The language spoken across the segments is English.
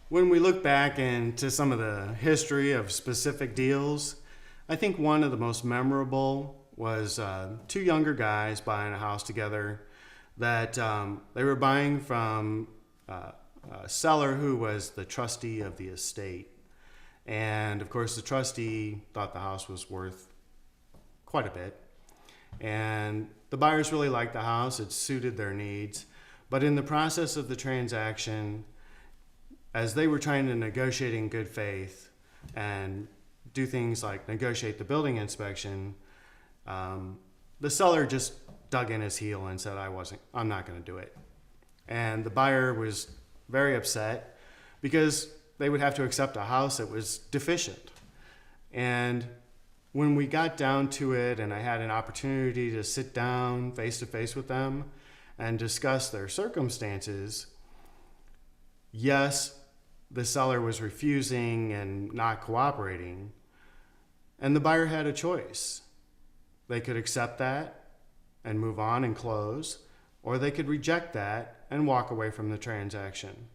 When we look back into some of the history of specific deals, I think one of the most memorable was two younger guys buying a house together that they were buying from a seller who was the trustee of the estate. And of course, the trustee thought the house was worth quite a bit. And the buyers really liked the house, it suited their needs. But in the process of the transaction, as they were trying to negotiate in good faith and do things like negotiate the building inspection, the seller just dug in his heel and said, I'm not going to do it. And the buyer was very upset because they would have to accept a house that was deficient. And when we got down to it and I had an opportunity to sit down face to face with them and discuss their circumstances, yes, the seller was refusing and not cooperating, and the buyer had a choice. They could accept that and move on and close, or they could reject that and walk away from the transaction.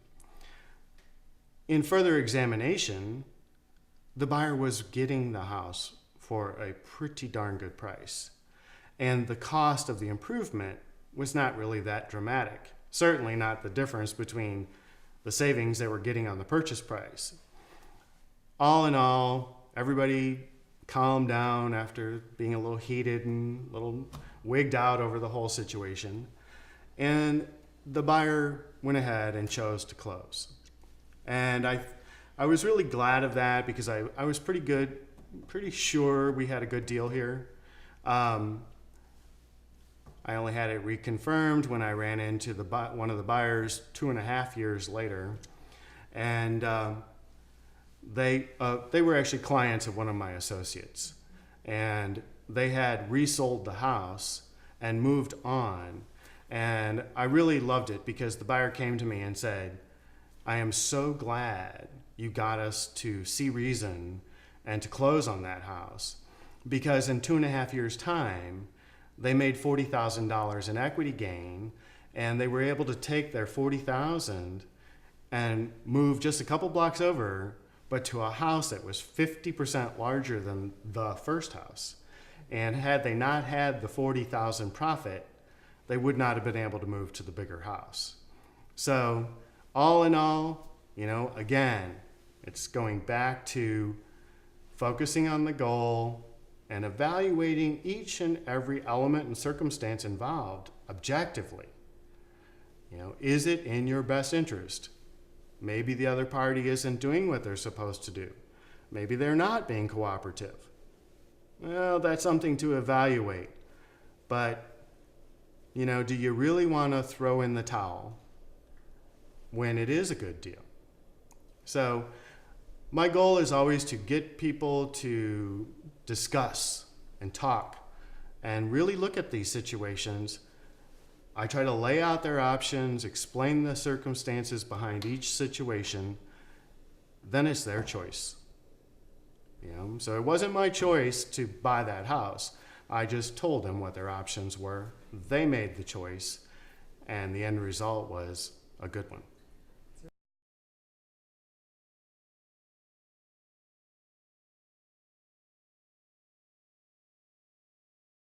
In further examination, the buyer was getting the house for a pretty darn good price, and the cost of the improvement was not really that dramatic. Certainly not the difference between the savings they were getting on the purchase price. All in all, everybody calmed down after being a little heated and a little wigged out over the whole situation. And the buyer went ahead and chose to close. And I was really glad of that because I was pretty sure we had a good deal here. I only had it reconfirmed when I ran into one of the buyers 2.5 years later, and they were actually clients of one of my associates, and they had resold the house and moved on, and I really loved it because the buyer came to me and said, "I am so glad you got us to see reason and to close on that house, because in 2.5 years' time, they made $40,000 in equity gain, and they were able to take their $40,000 and move just a couple blocks over, but to a house that was 50% larger than the first house. And had they not had the $40,000 profit, they would not have been able to move to the bigger house." So all in all, again, it's going back to focusing on the goal and evaluating each and every element and circumstance involved objectively. Is it in your best interest? Maybe the other party isn't doing what they're supposed to do. Maybe they're not being cooperative. Well, that's something to evaluate. But, do you really want to throw in the towel when it is a good deal? So my goal is always to get people to discuss and talk and really look at these situations. I try to lay out their options, explain the circumstances behind each situation. Then it's their choice. So it wasn't my choice to buy that house. I just told them what their options were. They made the choice, and the end result was a good one.